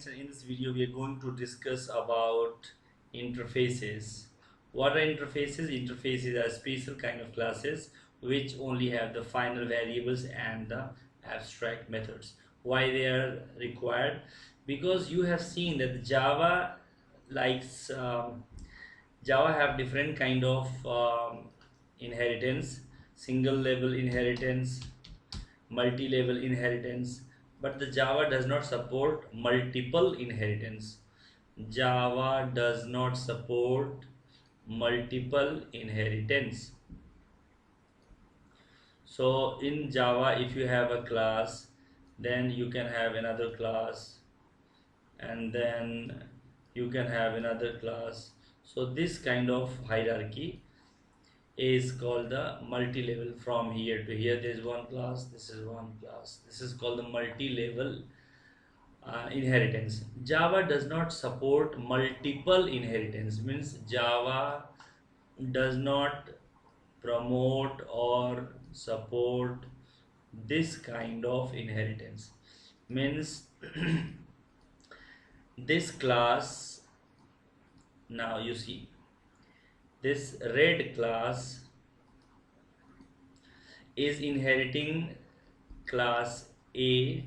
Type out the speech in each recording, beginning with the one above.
So in this video we are going to discuss about interfaces. What are interfaces? Interfaces are special kind of classes which only have the final variables and the abstract methods. Why they are required? Because you have seen that Java likes Java have different kind of inheritance, single level inheritance, multi-level inheritance, but the Java does not support multiple inheritance. Java does not support multiple inheritance. So in Java, if you have a class, then you can have another class, and then you can have another class. So this kind of hierarchy is called the multi-level. From here to here there is one class, this is one class, this is called the multi-level inheritance. Java does not support multiple inheritance, means Java does not promote or support this kind of inheritance. Means this class, now you see this red class is inheriting class A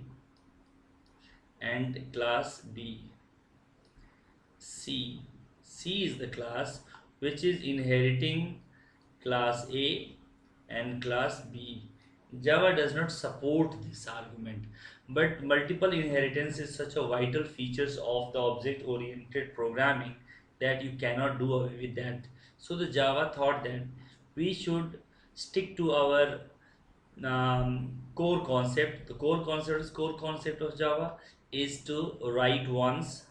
and class B. C is the class which is inheriting class A and class B. Java does not support this argument, but multiple inheritance is such a vital features of the object oriented programming that you cannot do away with that. So the Java thought that we should stick to our core concept. The core concept of Java is to write once,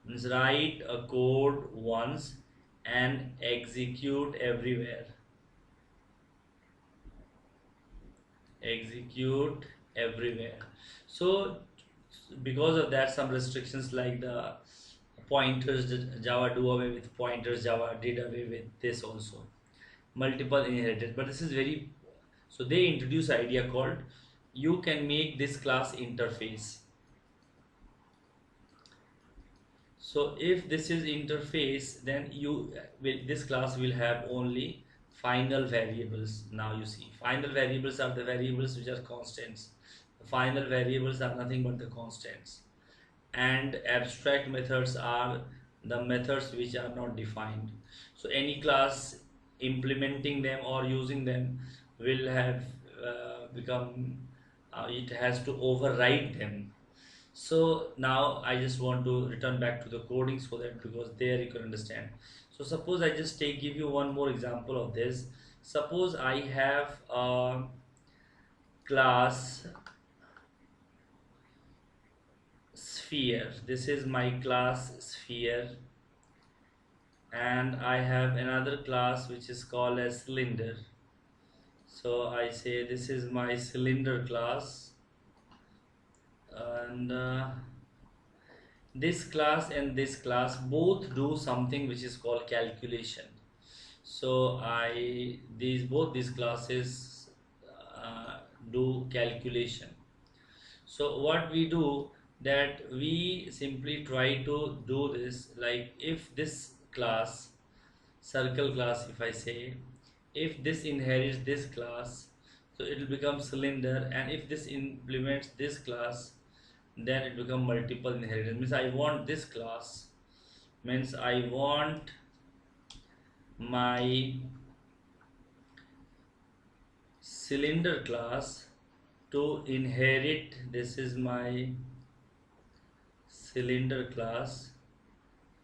means write a code once and execute everywhere. Execute everywhere. So because of that, some restrictions like the pointers, Java do away with pointers, Java did away with this also, multiple inheritance. But this is very, so they introduce idea called you can make this class interface. So if this is interface, then you will, this class will have only final variables. Now you see final variables are the variables which are constants. The final variables are nothing but the constants, and abstract methods are the methods which are not defined. So any class implementing them or using them will have become it has to override them. So now I just want to return back to the coding, so that because there you can understand. So suppose I just give you one more example of this. Suppose I have a class sphere. This is my class sphere, and I have another class which is called as cylinder. So I say this is my cylinder class, and this class and this class both do something which is called calculation. So I these both these classes do calculation. So what we do, that we simply try to do this, like if this class, circle class, if I say, if this inherits this class, so it will become cylinder, and if this implements this class, then it become multiple inheritance. Means I want this class, means I want my cylinder class to inherit, this is my cylinder class,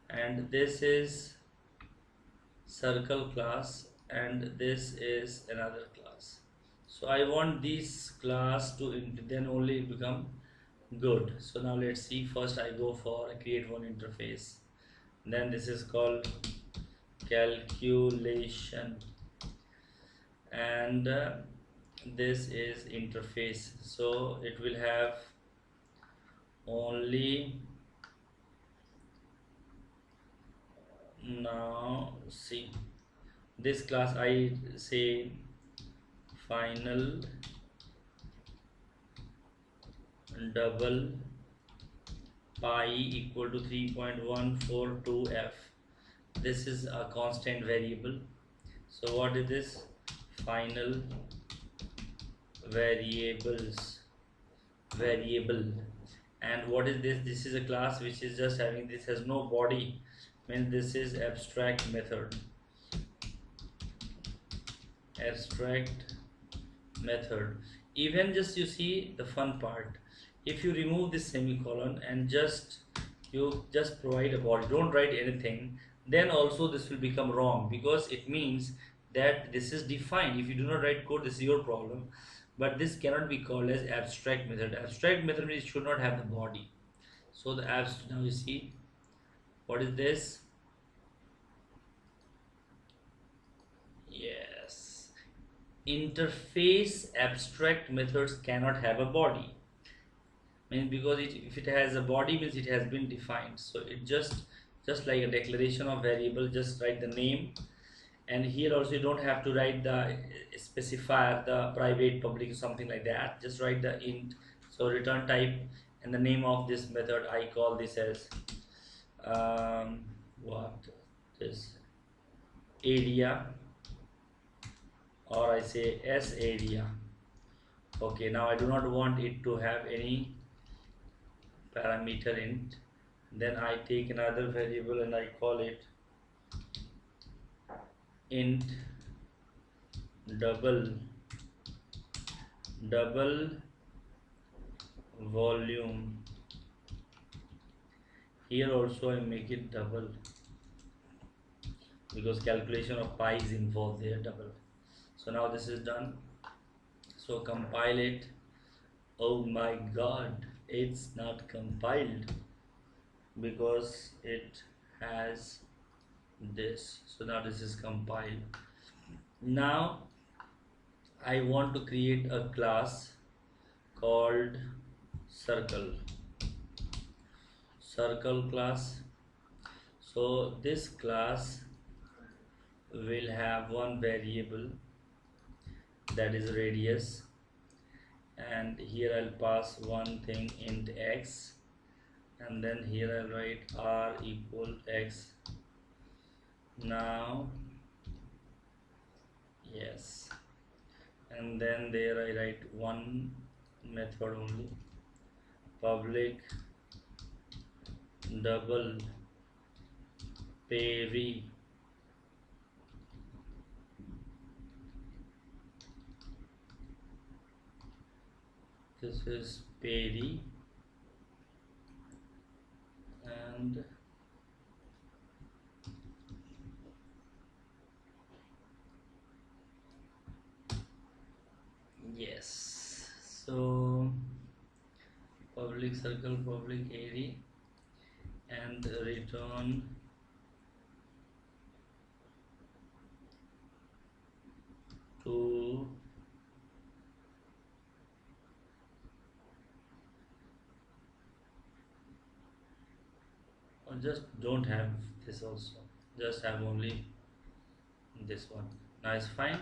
and this is circle class, and this is another class. So I want this class to then only become good. So now let's see. First I go for create one interface, then this is called calculation, and this is interface. So it will have only, now see, this class I say final double pi equal to 3.142f. This is a constant variable. So what is this? Final variables variable. And what is this? This is a class which is just having, this has no body, means this is abstract method. Abstract method. Even just you see the fun part, if you remove this semicolon and you just provide a body, don't write anything, then also this will become wrong, because it means that this is defined. If you do not write code, this is your problem, but this cannot be called as abstract method. Abstract method means it should not have the body. So the abs, now you see what is this? Yes, interface abstract methods cannot have a body, means because if it has a body means it has been defined. So it just like a declaration of variable, just write the name, and here also you don't have to write the specifier, the private, public, something like that. Just write the int. So return type, and the name of this method, I call this as what this area, or I say s area. Okay, now I do not want it to have any parameter int. Then I take another variable and I call it int double volume. Here also I make it double, because calculation of pi is involved there, double. So now this is done. So compile it. Oh my god, it's not compiled because it has this. So now this is compiled. Now I want to create a class called circle class. So this class will have one variable, that is radius, and here I'll pass one thing int x, and then here I'll write r equal x. Now yes, and then there I write one method only, public double pairy. This is pairy, and yes, so public circle, public area, and return to or just don't have this also, just have only this one. Now it's fine.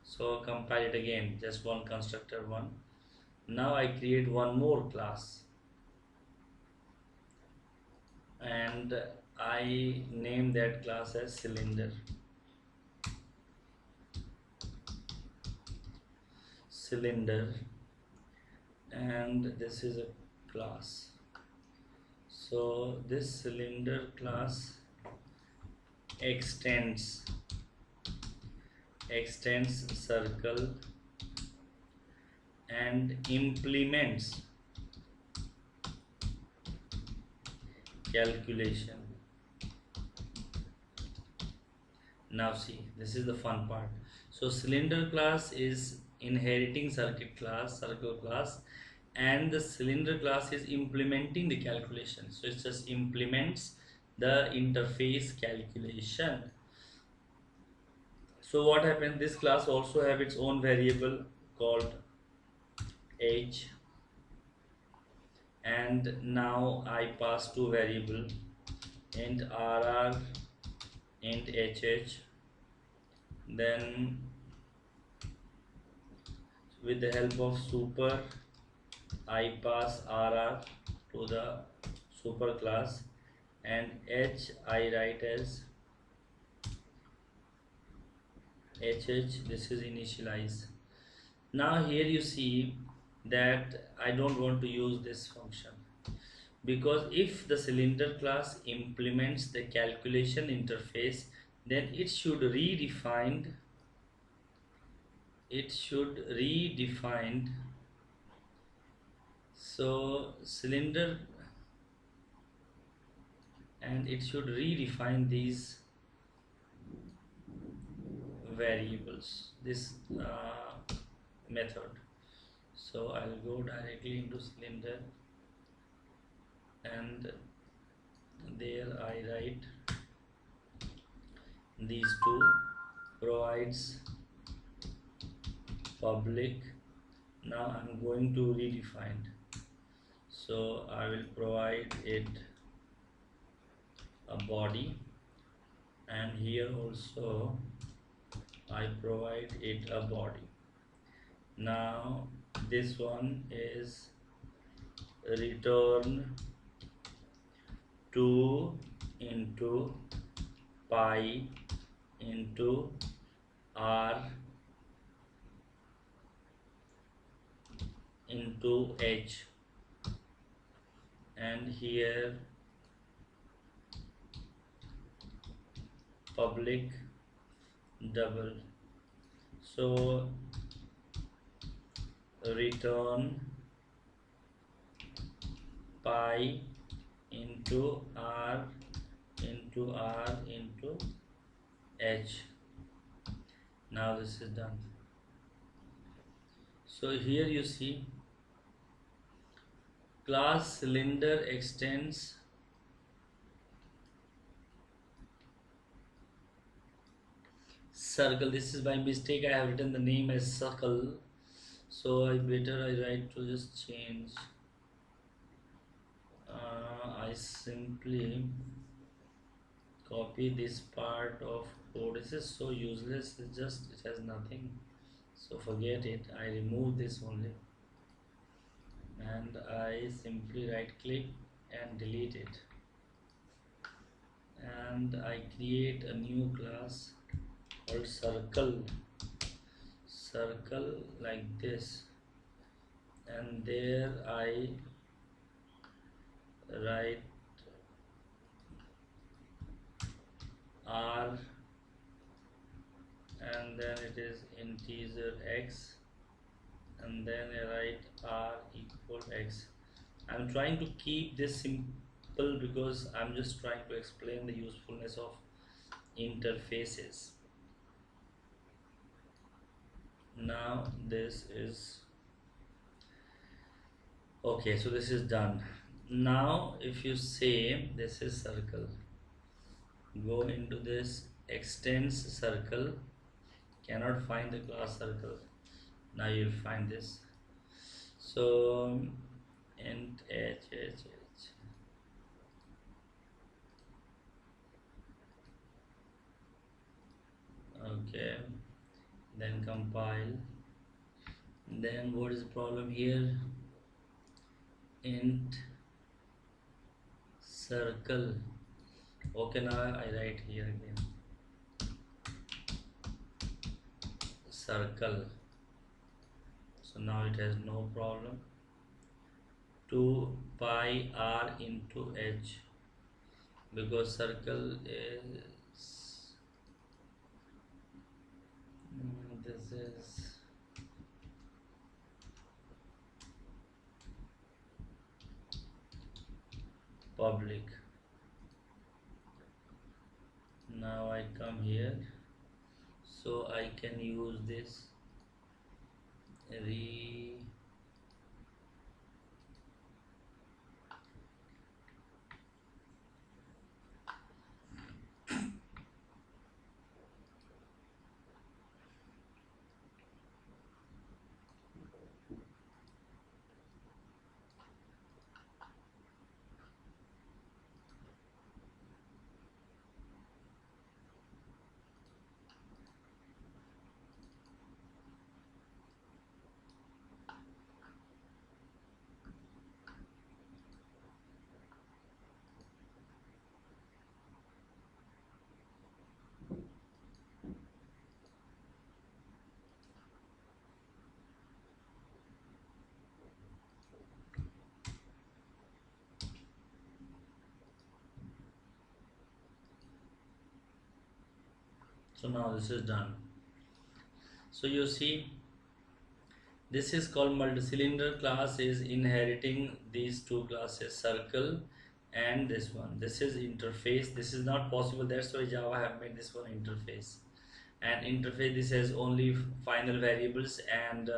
So compile it again, just one constructor, one. Now I create one more class, and I name that class as cylinder, and this is a class. So this cylinder class extends circle and implements calculation. Now see, this is the fun part. So cylinder class is inheriting circle class, and the cylinder class is implementing the calculation. So it just implements the interface calculation. So what happens, this class also have its own variable called age, and now I pass two variable, int rr, int hh. Then with the help of super I pass RR to the superclass, and H I write as HH. This is initialize. Now here you see that I don't want to use this function, because if the cylinder class implements the calculation interface, then it should redefined. So cylinder, and it should redefine these variables, this method. So I'll go directly into cylinder, and there I write these two provides public. Now I'm going to redefine, so I will provide it a body, and here also I provide it a body. Now this one is return 2 into pi into r into h, and here public double. So return pi into r into r into h. Now this is done. So here you see class cylinder extends circle. This is by mistake, I have written the name as circle, so I write to just change. I simply copy this part of code. This is so useless, it has nothing, so forget it. I remove this only, and I simply right click and delete it, and I create a new class called circle like this, and there I write r, and then it is integer x, and then I write r equal x. I'm trying to keep this simple because I'm just trying to explain the usefulness of interfaces. Now this is okay, so this is done. Now if you say this is circle, go into this extends circle, cannot find the class circle. Now you'll find this. So int h, okay, then compile. Then what is the problem here? Int circle. Okay, now I write here again circle. So now it has no problem. 2 pi r into h, because circle is this is public. Now I come here, so I can use this So now this is done. So you see, this is called multi-cylinder class is inheriting these two classes, circle and this one. This is interface. This is not possible, that's why Java have made this one interface. And interface, this has only final variables and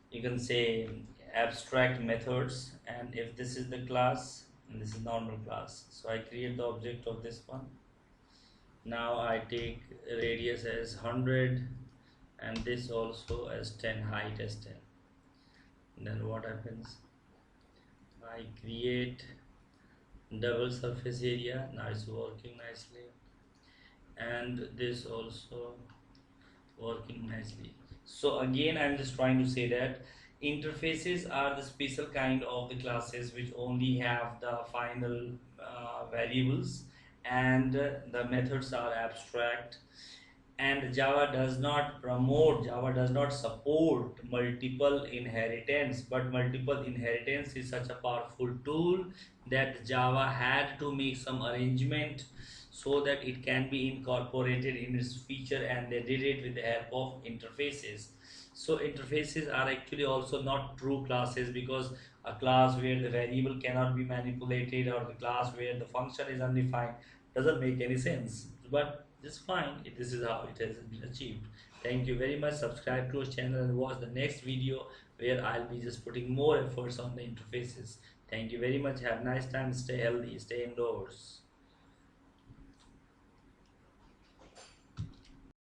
you can say abstract methods. And if this is the class and this is normal class, so I create the object of this one. Now I take radius as 100 and this also as 10, height as 10. Then what happens, I create double surface area. Now it's working nicely, and this also working nicely. So again, I'm just trying to say that interfaces are the special kind of the classes which only have the final variables, and the methods are abstract. And Java does not support multiple inheritance, but multiple inheritance is such a powerful tool that Java had to make some arrangement so that it can be incorporated in its feature, and they did it with the help of interfaces. So interfaces are actually also not true classes, because a class where the variable cannot be manipulated or the class where the function is undefined doesn't make any sense. But it's fine, this is how it has been achieved. Thank you very much. Subscribe to our channel and watch the next video where I'll be just putting more efforts on the interfaces. Thank you very much. Have a nice time. Stay healthy. Stay indoors.